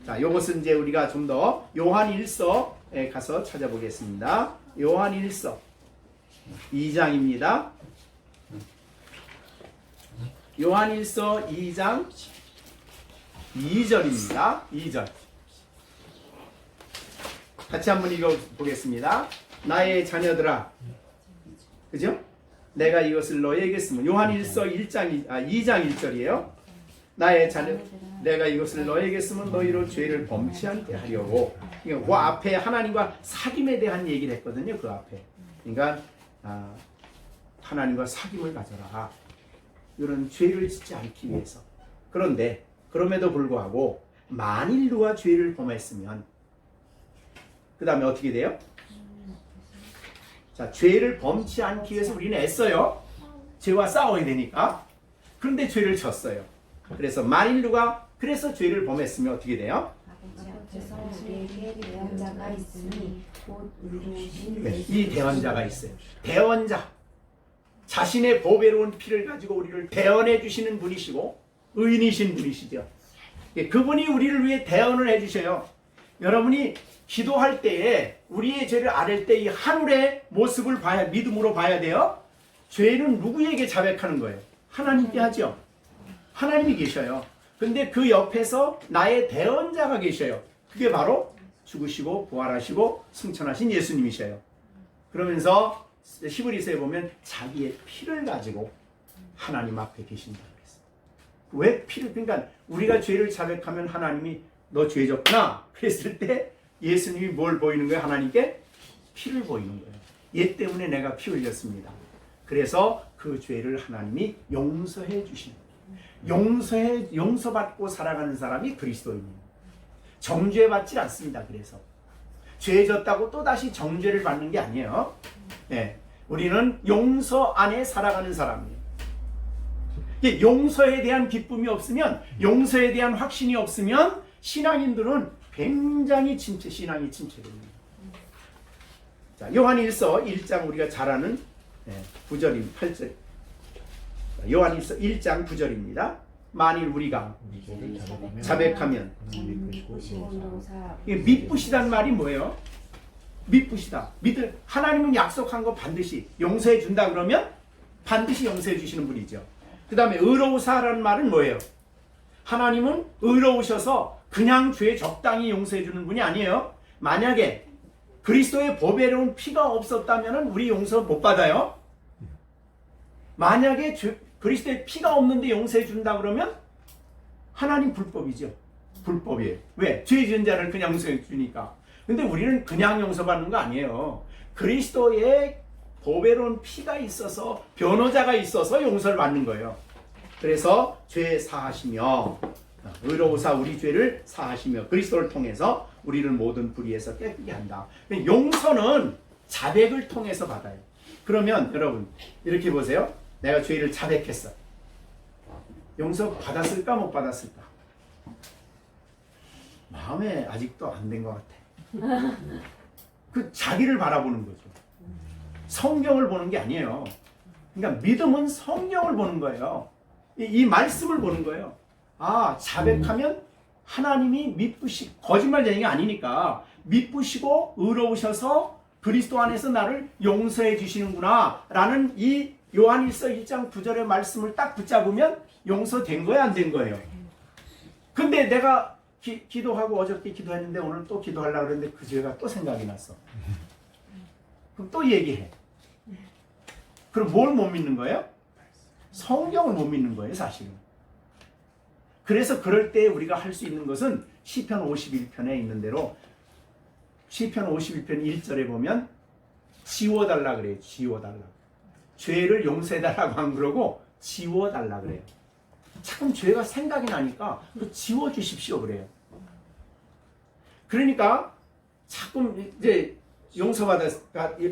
자, 이것은 이제 우리가 좀 더 요한 1서에 가서 찾아보겠습니다. 요한 1서 2장입니다. 요한 1서 2장 2절입니다. 2절. 같이 한번 읽어보겠습니다. 나의 자녀들아, 그죠? 내가 이것을 너희에게 쓰면 요한 1서 2장 1절이에요. 나의 자녀, 내가 이것을 너희에게 쓰면 너희로 죄를 범치 않게 하려고. 그 앞에 하나님과 사귐에 대한 얘기를 했거든요. 그 앞에. 그러니까 하나님과 사귐을 가져라. 이런 죄를 짓지 않기 위해서. 그런데 그럼에도 불구하고 만일 누가 죄를 범했으면 그 다음에 어떻게 돼요? 자, 죄를 범치 않기 위해서 우리는 애써요. 죄와 싸워야 되니까. 그런데 죄를 졌어요. 그래서 만일 누가 그래서 죄를 범했으면 어떻게 돼요? 우리에게 대언자가 있으니 곧 우리를 오신 이 대언자가 있어요. 대언자. 자신의 보배로운 피를 가지고 우리를 대언해 주시는 분이시고 의인이신 분이시죠. 그분이 우리를 위해 대언을 해 주셔요. 여러분이 기도할 때에 우리의 죄를 아랠 때 이 하늘의 모습을 믿음으로 봐야 돼요. 죄는 누구에게 자백하는 거예요? 하나님께 하죠. 하나님이 계셔요. 근데 그 옆에서 나의 대언자가 계셔요. 그게 바로 죽으시고 부활하시고 승천하신 예수님이셔요. 그러면서 히브리서에 보면 자기의 피를 가지고 하나님 앞에 계신다고 그랬어요. 왜 피를? 그러니까 우리가 죄를 자백하면 하나님이 너 죄 졌구나 그랬을 때 예수님이 뭘 보이는 거예요? 하나님께 피를 보이는 거예요. 얘 때문에 내가 피 흘렸습니다. 그래서 그 죄를 하나님이 용서해 주시는 용서받고 살아가는 사람이 그리스도인입니다. 정죄 받지 않습니다. 그래서 죄 졌다고 또다시 정죄를 받는 게 아니에요. 네. 우리는 용서 안에 살아가는 사람이에요. 용서에 대한 기쁨이 없으면, 용서에 대한 확신이 없으면 신앙인들은 굉장히 신앙이 침체됩니다. 자, 요한일서 1장 우리가 잘 아는 9절입니다. 8절. 요한일서 1장 9절입니다. 만일 우리가 자백하면, 미쁘시단 말이 뭐예요? 미쁘시다. 하나님은 약속한 거 반드시 용서해 준다 그러면 반드시 용서해 주시는 분이죠. 그 다음에 의로우사라는 말은 뭐예요? 하나님은 의로우셔서 그냥 죄 적당히 용서해 주는 분이 아니에요. 만약에 그리스도의 보배로운 피가 없었다면 우리 용서 못 받아요. 만약에 그리스도의 피가 없는데 용서해 준다 그러면 하나님 불법이죠. 불법이에요. 왜? 죄 지은 자를 그냥 용서해 주니까. 근데 우리는 그냥 용서받는 거 아니에요. 그리스도의 보배로운 피가 있어서, 변호자가 있어서 용서를 받는 거예요. 그래서 죄 사하시며, 의로우사 우리 죄를 사하시며 그리스도를 통해서 우리를 모든 불의에서 깨끗게 한다. 용서는 자백을 통해서 받아요. 그러면 여러분 이렇게 보세요. 내가 죄를 자백했어. 용서 받았을까 못 받았을까? 마음에 아직도 안 된 것 같아. 그 자기를 바라보는 거죠. 성경을 보는 게 아니에요. 그러니까 믿음은 성경을 보는 거예요. 이 말씀을 보는 거예요. 아, 자백하면 하나님이 거짓말쟁이가 아니니까 미쁘시고 의로우셔서 그리스도 안에서 나를 용서해 주시는구나 라는 이 요한일서 1장 9절의 말씀을 딱 붙잡으면 용서된 거야, 안 된 거예요? 근데 내가 기도하고 어저께 기도했는데 오늘 또 기도하려고 그랬는데 그 죄가 또 생각이 났어. 그럼 또 얘기해. 그럼 뭘 못 믿는 거예요? 성경을 못 믿는 거예요, 사실은. 그래서 그럴 때 우리가 할 수 있는 것은 시편 51편에 있는 대로 시편 51편 1절에 보면 지워달라 그래요. 지워달라. 죄를 용서해달라고 안 그러고 지워달라 그래요. 자꾸 죄가 생각이 나니까 지워주십시오 그래요. 그러니까 자꾸 이제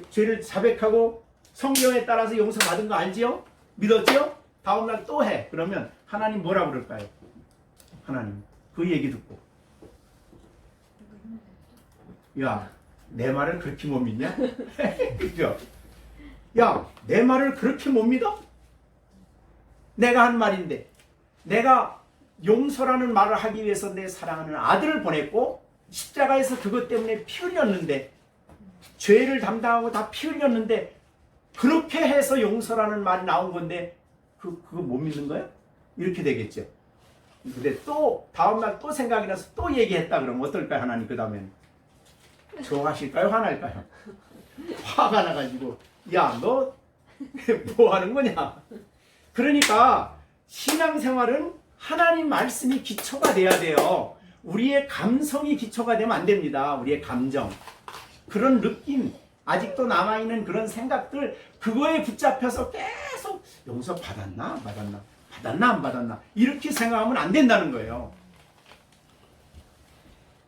죄를 자백하고 성경에 따라서 용서받은 거 알지요? 믿었지요? 다음날 또 해. 그러면 하나님 뭐라 그럴까요? 하나님 그 얘기 듣고 야, 내 말을 그렇게 못 믿냐? 그죠? 야, 내 말을 그렇게 못 믿어? 내가 한 말인데 내가 용서라는 말을 하기 위해서 내 사랑하는 아들을 보냈고 십자가에서 그것 때문에 피 흘렸는데 죄를 담당하고 다 피 흘렸는데 그렇게 해서 용서라는 말이 나온 건데 그거 못 믿는 거야? 이렇게 되겠죠. 근데 또 다음날 또 생각이 나서 또 얘기했다 그러면 어떨까요? 하나님 그 다음에는 좋아하실까요? 화날까요? 화가 나가지고 야, 너 뭐 하는 거냐? 그러니까 신앙생활은 하나님 말씀이 기초가 돼야 돼요. 우리의 감성이 기초가 되면 안 됩니다. 우리의 감정, 그런 느낌, 아직도 남아있는 그런 생각들, 그거에 붙잡혀서 계속 용서 받았나 안 받았나 이렇게 생각하면 안 된다는 거예요.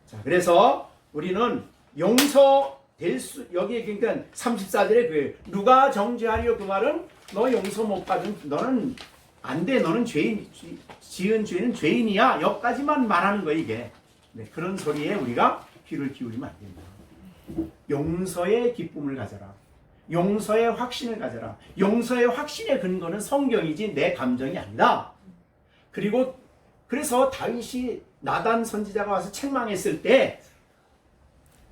자, 그래서 우리는 여기에 그러니까 34절에 그 누가 정죄하리요 그 말은 너 용서 못 받은 너는 안 돼. 너는 지은 죄는 죄인이야. 여기까지만 말하는 거예요, 이게. 네, 그런 소리에 우리가 귀를 기울이면 안 된다. 용서의 기쁨을 가져라. 용서의 확신을 가져라. 용서의 확신의 근거는 성경이지 내 감정이 아니다. 그래서 다윗이 나단 선지자가 와서 책망했을 때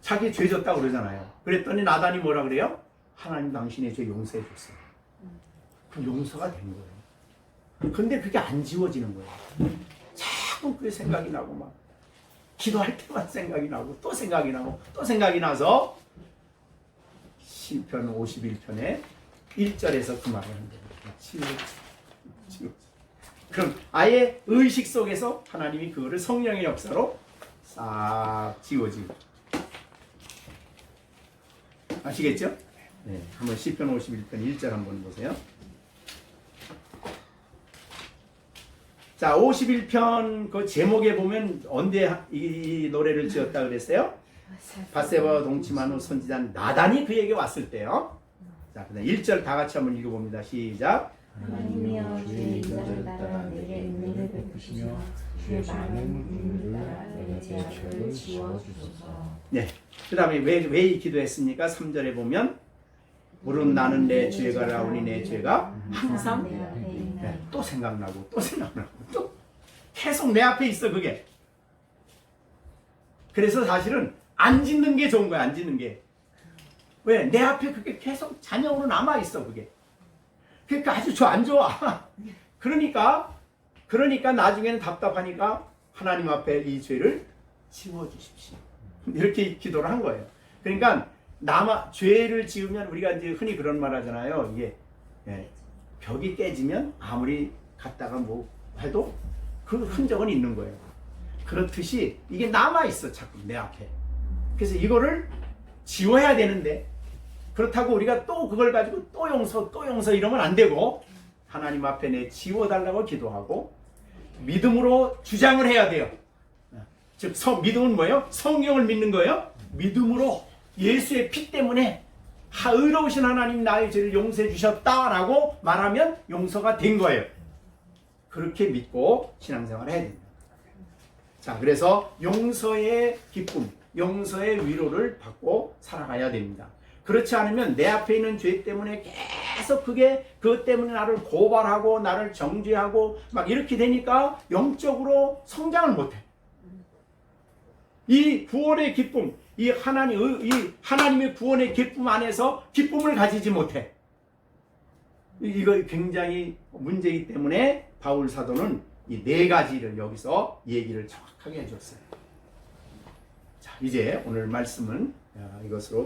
자기 죄 졌다고 그러잖아요. 그랬더니 나단이 뭐라 그래요? 하나님 당신의 죄 용서해 줬어요. 그 용서가 된 거예요. 근데 그게 안 지워지는 거예요. 자꾸 그게 생각이 나고 막 기도할 때만 생각이 나고 또 생각이 나고 또 생각이 나서 시편 51편에 1절에서 그 말을 하는 거예요. 지워. 그럼 아예 의식 속에서 하나님이 그거를 성령의 역사로 싹 지워지고. 아시겠죠? 네, 한번 시편 51편 1절 한번 보세요. 자, 51편 그 제목에 보면 언제 이 노래를 지었다 그랬어요? 밧세바와 동침한 후 선지자 나단이 그에게 왔을 때요. 자, 그다음 1절 다 같이 한번 읽어봅니다. 시작. 하나님이여 주의 인자를 따라 내게 은혜를 베푸시며 주의 많은 은혜를 따라 내 죄악을 지워주소서. 네. 그 다음에 왜 이 기도했습니까? 3절에 보면 물은 나는 내 죄가 라오니 내 죄가 항상 내 앞에 있나이다. 네, 또 생각나고 또 생각나고 또 계속 내 앞에 있어 그게. 그래서 사실은 안 짓는 게 좋은 거야. 안 짓는 게. 왜? 내 앞에 그게 계속 잔영으로 남아있어 그게. 그러니까 아주 안 좋아. 그러니까 나중에는 답답하니까 하나님 앞에 이 죄를 지워주십시오. 이렇게 기도를 한 거예요. 그러니까 죄를 지으면 우리가 이제 흔히 그런 말 하잖아요. 이게 벽이 깨지면 아무리 갔다가 뭐 해도 그 흔적은 있는 거예요. 그렇듯이 이게 남아있어 자꾸 내 앞에. 그래서 이거를 지워야 되는데 그렇다고 우리가 또 그걸 가지고 또 용서 이러면 안 되고 하나님 앞에 내 지워달라고 기도하고 믿음으로 주장을 해야 돼요. 즉 믿음은 뭐예요? 성경을 믿는 거예요. 믿음으로 예수의 피 때문에 의로우신 하나님 나의 죄를 용서해 주셨다라고 말하면 용서가 된 거예요. 그렇게 믿고 신앙생활을 해야 됩니다. 자, 그래서 용서의 기쁨, 용서의 위로를 받고 살아가야 됩니다. 그렇지 않으면 내 앞에 있는 죄 때문에 계속 그것 때문에 나를 고발하고 나를 정죄하고 막 이렇게 되니까 영적으로 성장을 못해. 이 구원의 기쁨, 이 하나님의 구원의 기쁨 안에서 기쁨을 가지지 못해. 이거 굉장히 문제이기 때문에 바울 사도는 이 네 가지를 여기서 얘기를 정확하게 해줬어요. 자, 이제 오늘 말씀은 이것으로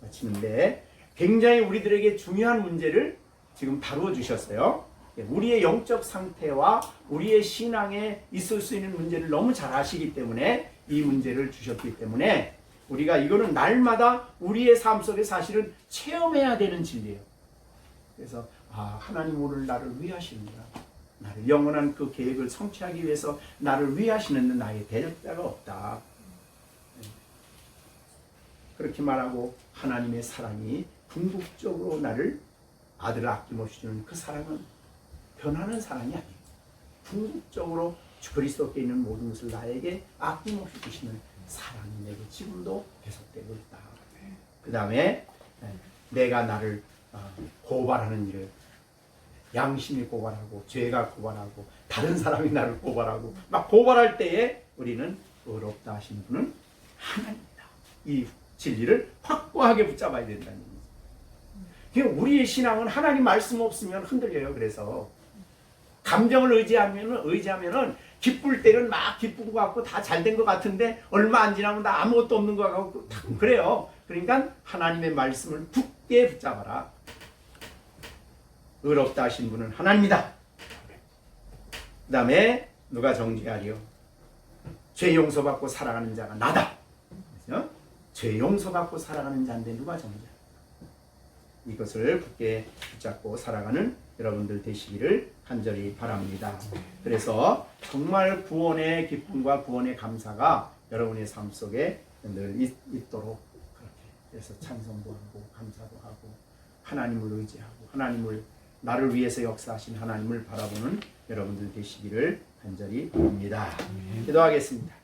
마치는데 굉장히 우리들에게 중요한 문제를 지금 다루어 주셨어요. 우리의 영적 상태와 우리의 신앙에 있을 수 있는 문제를 너무 잘 아시기 때문에 이 문제를 주셨기 때문에 우리가 이거는 날마다 우리의 삶 속에 사실은 체험해야 되는 진리예요. 그래서 하나님 오늘 나를 위하시는구나. 나를 영원한 그 계획을 성취하기 위해서 나를 위하시는 나의 대적자가 없다. 그렇게 말하고 하나님의 사랑이 궁극적으로 나를 아들을 아낌없이 주는 그 사랑은 변하는 사랑이 아니에요. 궁극적으로 그리스도께 있는 모든 것을 나에게 아낌없이 주시는 사랑이 내게 지금도 계속되고 있다. 그 다음에 내가 나를 고발하는 일을 양심이 고발하고 죄가 고발하고 다른 사람이 나를 고발하고 막 고발할 때에 우리는 의롭다 하신 분은 하나님이다. 이 진리를 확고하게 붙잡아야 된다는 얘기죠. 우리의 신앙은 하나님 말씀 없으면 흔들려요. 그래서 감정을 의지하면은 기쁠 때는 막 기쁜 것 같고 다 잘 된 것 같은데 얼마 안 지나면 다 아무것도 없는 것 같고 그래요. 그러니까 하나님의 말씀을 굳게 붙잡아라. 의롭다 하신 분은 하나님이다. 그 다음에 누가 정죄하리요? 죄 용서받고 살아가는 자가 나다. 그렇죠? 죄 용서받고 살아가는 자인데 누가 정죄하리요? 이것을 굳게 붙잡고 살아가는 여러분들 되시기를 간절히 바랍니다. 그래서 정말 구원의 기쁨과 구원의 감사가 여러분의 삶 속에 늘 있도록 그렇게 그래서 찬송도 하고 감사도 하고 하나님을 의지하고 하나님을 나를 위해서 역사하신 하나님을 바라보는 여러분들 되시기를 간절히 바랍니다. 기도하겠습니다.